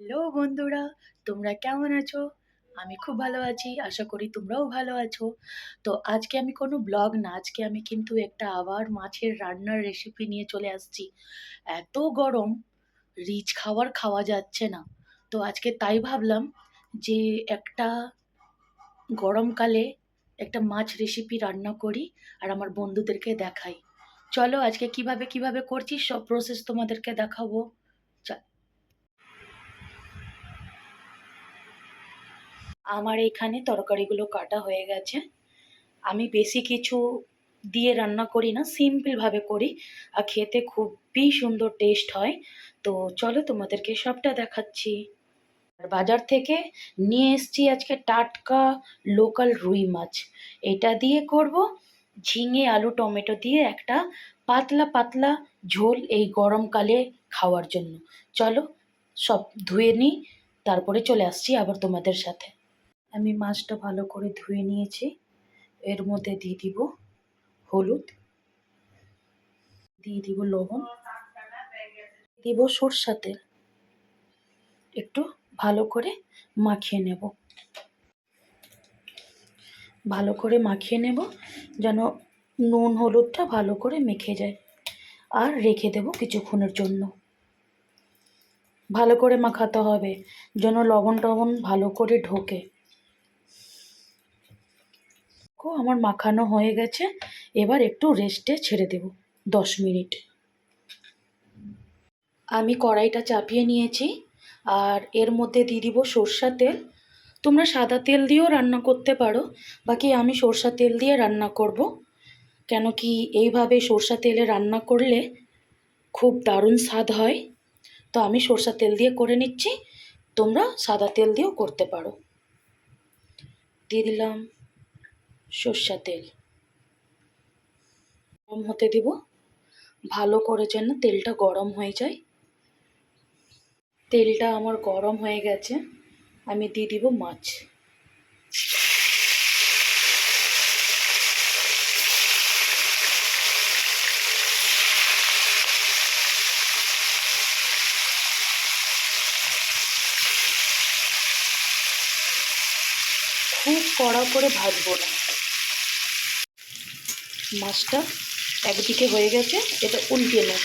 Hello বন্ধুরা, তোমরা কেমন আছো? আমি খুব ভালো আছি। আশা করি তোমরাও ভালো আছো। তো আজকে আমি কোনো ব্লগ না, আজকে আমি কিন্তু একটা আবার মাছের রান্নার রেসিপি নিয়ে চলে আসছি। এত গরম, রিচ খাবার খাওয়া যাচ্ছে না। তো আজকে তাই ভাবলাম যে একটা গরমকালে একটা মাছ রেসিপি রান্না করি আর আমার বন্ধুদেরকে দেখাই। চলো আজকে কিভাবে করছি সব প্রসেস তোমাদেরকে দেখাবো। চল। আমার এইখানে তরকারিগুলো কাটা হয়ে গেছে। আমি বেশি কিছু দিয়ে রান্না করি না, সিম্পলভাবে করি আর খেতে খুবই সুন্দর টেস্ট হয়। তো চলো তোমাদেরকে সবটা দেখাচ্ছি। আর বাজার থেকে নিয়ে এসেছি আজকে টাটকা লোকাল রুই মাছ। এটা দিয়ে করব ঝিঙে আলু টমেটো দিয়ে একটা পাতলা পাতলা ঝোল এই গরমকালে খাওয়ার জন্য। চলো সব ধুয়ে নিই, তারপরে চলে আসছি আবার তোমাদের সাথে। আমি মাছটা ভালো করে ধুয়ে নিয়েছি। এর মধ্যে দিয়ে দিব হলুদ, দিয়ে দিব লবণ, দিব সরষা তেল। একটু ভালো করে মাখিয়ে নেব, ভালো করে মাখিয়ে নেব যেন নুন হলুদটা ভালো করে মেখে যায়। আর রেখে দেব কিছুক্ষণের জন্য। ভালো করে মাখাতে হবে যেন লবণ টবণ ভালো করে ঢোকে। আমার মাখানো হয়ে গেছে, এবার একটু রেস্টে ছেড়ে দেব 10 মিনিট। আমি কড়াইটা চাপিয়ে নিয়েছি আর এর মধ্যে দিয়ে দিব সরষা তেল। তোমরা সাদা তেল দিয়েও রান্না করতে পারো, বাকি আমি সরষা তেল দিয়ে রান্না করব। কেন কি এইভাবে সরষা তেলে রান্না করলে খুব দারুণ স্বাদ হয়। তো আমি সরষা তেল দিয়ে করে নিচ্ছি, তোমরা সাদা তেল দিয়েও করতে পারো। দিয়ে দিলাম সরষা তেল, গরম হতে দিব ভালো করে যেন তেলটা গরম হয়ে যায়। তেলটা আমার গরম হয়ে গেছে, আমি দিয়ে দিব মাছ। খুব কড়া করে ভাজবো না। মাছটা একদিকে হয়ে গেছে, এটা উল্টিয়ে নেব।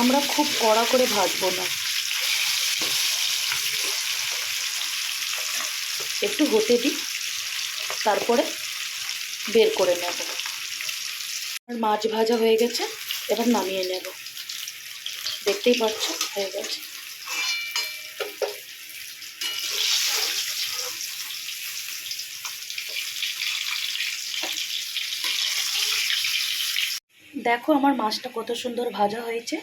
আমরা খুব কড়া করে ভাজবো না, একটু হতে দিই, তারপরে বের করে নেব। আর মাছ ভাজা হয়ে গেছে, এবার নামিয়ে নেব। দেখতেই পাচ্ছ হয়ে গেছে। দেখো আমার মাছটা কত সুন্দর ভাজা হয়েছে।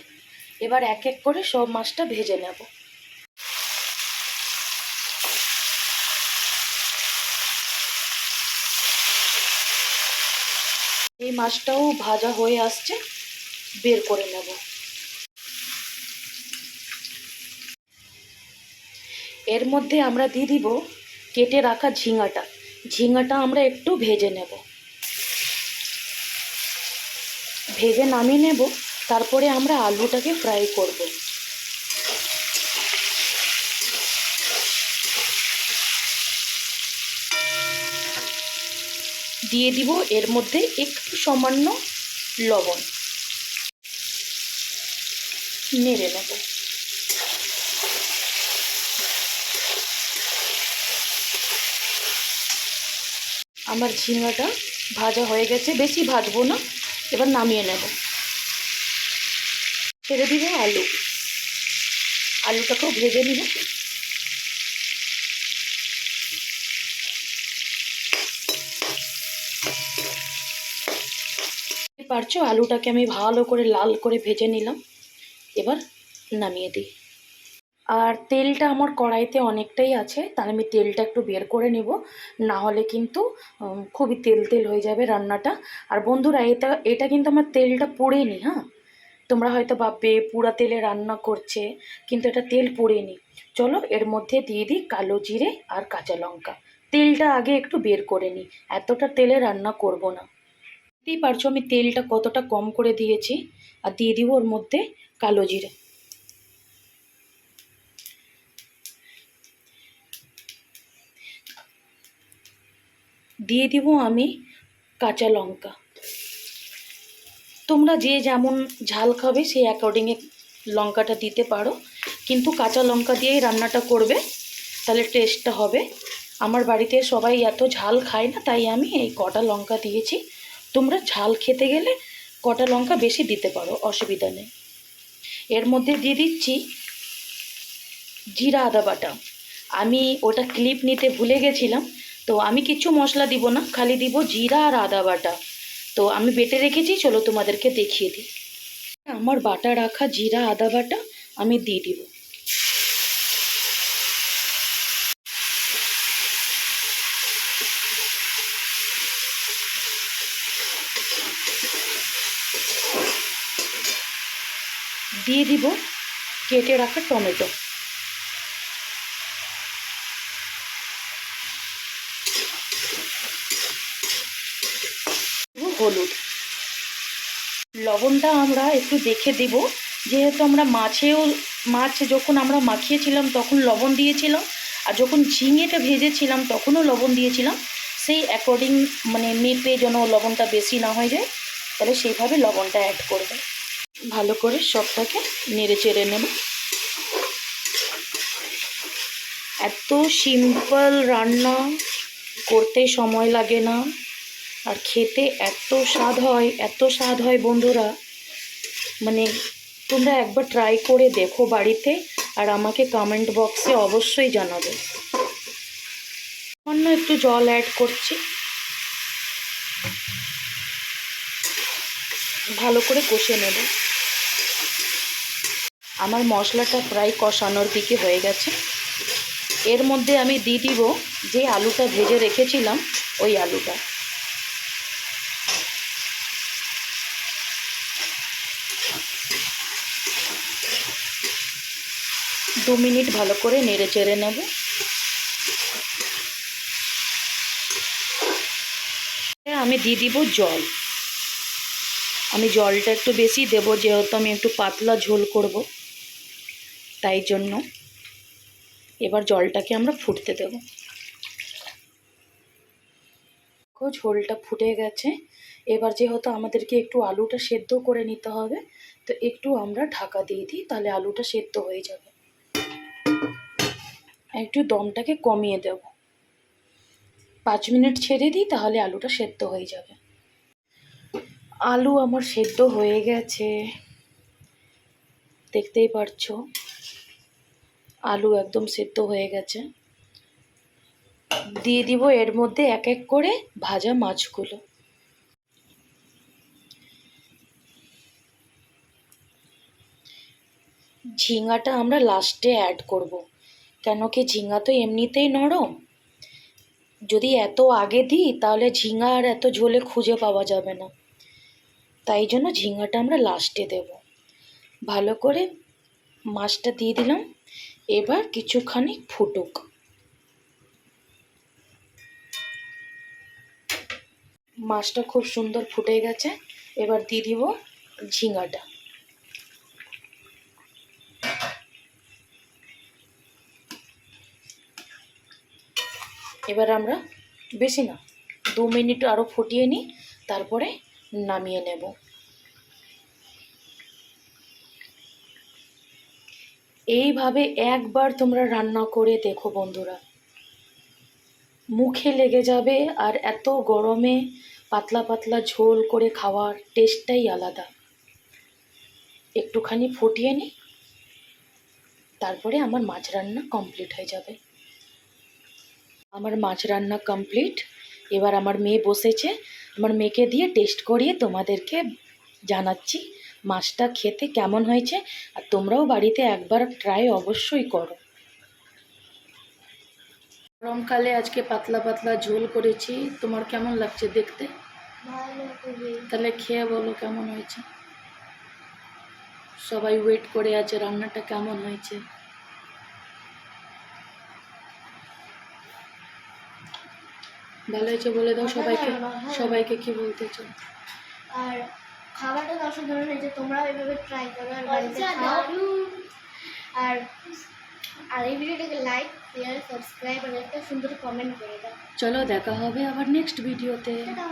এবার এক এক করে সব মাছটা ভেজে নেব। এই মাছটাও ভাজা হয়ে আসছে, বের করে নেব। এর মধ্যে আমরা দিয়ে দিব কেটে রাখা ঝিঙাটা। ঝিঙাটা আমরা একটু ভেজে নেব, ভেজে নামিয়ে নেব। তারপরে আমরা আলুটাকে ফ্রাই করব। দিয়ে দিব এর মধ্যে একটু সামান্য লবণ, নেড়ে নেব। আমার ঝিঙাটা ভাজা হয়ে গেছে, বেশি ভাজবো না। এবার নামিয়ে নেব। ছেড়ে দিব আলু, আলুটাকেও ভেজে নিব। পারছো আলুটাকে আমি ভালো করে লাল করে ভেজে নিলাম। এবার নামিয়ে দিই। আর তেলটা আমার কড়াইতে অনেকটাই আছে, তাহলে আমি তেলটা একটু বের করে নেব, না হলে কিন্তু খুবই তেল তেল হয়ে যাবে রান্নাটা। আর বন্ধুরা এটা এটা কিন্তু আমার তেলটা পোড়েনি। হ্যাঁ, তোমরা হয়তো ভাববে পুরা তেলে রান্না করছে, কিন্তু এটা তেল পোড়েনি। চলো এর মধ্যে দিয়ে দিই কালো জিরে আর কাঁচা লঙ্কা। তেলটা আগে একটু বের করে নিই, এতটা তেলে রান্না করব না। দেখতেই পারছো আমি তেলটা কতটা কম করে দিয়েছি। আর দিয়ে দিব ওর মধ্যে কালো জিরে, দিয়ে দিব আমি কাঁচা লঙ্কা। তোমরা যে যেমন ঝাল খাবে সেই অ্যাকর্ডিংয়ে লঙ্কাটা দিতে পারো, কিন্তু কাঁচা লঙ্কা দিয়েই রান্নাটা করবে, তাহলে টেস্টটা হবে। আমার বাড়িতে সবাই এত ঝাল খায় না, তাই আমি এই কটা লঙ্কা দিয়েছি। তোমরা ঝাল খেতে গেলে কটা লঙ্কা বেশি দিতে পারো, অসুবিধা নেই। এর মধ্যে দিয়ে দিচ্ছি জিরা আদা বাটা। আমি ওটা ক্লিপ নিতে ভুলে গেছিলাম, তো আমি কিছু মশলা দিব না, খালি দিব জিরা আর আদা বাটা। তো আমি বেটে রেখেছি, চলো তোমাদেরকে দেখিয়ে দিই। আমার বাটা রাখা জিরা আদা বাটা আমি দিয়ে দিব। দিয়ে দিব কেটে রাখা টমেটো, হলুদ, লবণটা আমরা একটু দেখে দেব, যেহেতু আমরা মাছ যখন আমরা মাখিয়েছিলাম তখন লবণ দিয়েছিলাম, আর যখন ঝিঙেটা ভেজেছিলাম তখনও লবণ দিয়েছিলাম। সেই অ্যাকর্ডিং মানে মেপে যেন লবণটা বেশি না হয়ে যায়, তাহলে সেইভাবে লবণটা অ্যাড করবে। ভালো করে সবটাকে নেড়ে চেড়ে নেব। এত সিম্পল রান্না, করতে সময় লাগে না, আর খেতে এত স্বাদ হয়, এত স্বাদ হয় বন্ধুরা, মানে তোমরা একবার ট্রাই করে দেখো বাড়িতে, আর আমাকে কমেন্ট বক্সে অবশ্যই জানাবে। অন্য একটু জল অ্যাড করছি, ভালো করে কষে নেব। আমার মশলাটা প্রায় কষানোর দিকে হয়ে গেছে। এর মধ্যে আমি দিয়ে দিব যে আলুটা ভেজে রেখেছিলাম, ওই আলুটা। দু মিনিট ভালো করে নেড়ে চেড়ে নেব। আমি দিয়ে দিব জল। আমি জলটা একটু বেশি দেব, যেহেতু আমি একটু পাতলা ঝোল করব, তাই জন্য। এবার জলটাকে আমরা ফুটতে দেব। ঝোলটা ফুটে গেছে। এবার যেহেতু আমাদেরকে একটু আলুটা সেদ্ধ করে নিতে হবে, তো একটু আমরা ঢাকা দিয়ে দিই, তাহলে আলুটা সেদ্ধ হয়ে যাবে। একটু দমটাকে কমিয়ে দেব, 5 মিনিট ছেড়ে দিই, তাহলে আলুটা সেদ্ধ হয়ে যাবে। আলু আমার সেদ্ধ হয়ে গেছে, দেখতেই পারছো আলু একদম সেদ্ধ হয়ে গেছে। দিয়ে দিব এর মধ্যে এক এক করে ভাজা মাছগুলো। ঝিঙাটা আমরা লাস্টে অ্যাড করব, কেন কি ঝিঙা তো এমনিতেই নরম, যদি এত আগে দিই তাহলে ঝিঙা আর এত ঝোলে খুঁজে পাওয়া যাবে না, তাই জন্য ঝিঙাটা আমরা লাস্টে দেব। ভালো করে মাছটা দিয়ে দিলাম, এবার কিছুখানি ফুটুক। মাছটা খুব সুন্দর ফুটে গেছে, এবার দিয়ে দিব ঝিঙাটা। এবার আমরা বেশি না, 2 মিনিট আরও ফুটিয়ে নিই, তারপরে নামিয়ে নেব। এইভাবে একবার তোমরা রান্না করে দেখো বন্ধুরা, মুখে লেগে যাবে। আর এত গরমে পাতলা পাতলা ঝোল করে খাওয়ার টেস্টটাই আলাদা। একটুখানি ফুটিয়ে নিই, তারপরে আমার মাছ রান্না কমপ্লিট হয়ে যাবে। আমার মাছ রান্না কমপ্লিট। এবার আমার মেয়ে বসেছে, আমার মেয়েকে দিয়ে টেস্ট করিয়ে তোমাদেরকে জানাচ্ছি মাছটা খেতে কেমন হয়েছে। আর তোমরাও বাড়িতে একবার ট্রাই অবশ্যই করো। গরমকালে আজকে পাতলা পাতলা ঝোল করেছি, তোমার কেমন লাগছে দেখতে? তাহলে খেয়ে বলো কেমন হয়েছে। সবাই ওয়েট করে আছে রান্নাটা কেমন হয়েছে। ভালো হয়েছে বলে দাও সবাইকে, হ্যাঁ। সবাইকে কি বলতে চাও? আর খাবারটা তো অসাধারণ হয়েছে, তোমরাও এভাবে ট্রাই করো আর বাড়িতে খাও। আর আর এই ভিডিওটাকে লাইক শেয়ার সাবস্ক্রাইব আর একটা সুন্দর কমেন্ট করে দাও। চলো দেখা হবে আবার নেক্সট ভিডিওতে। টাটা।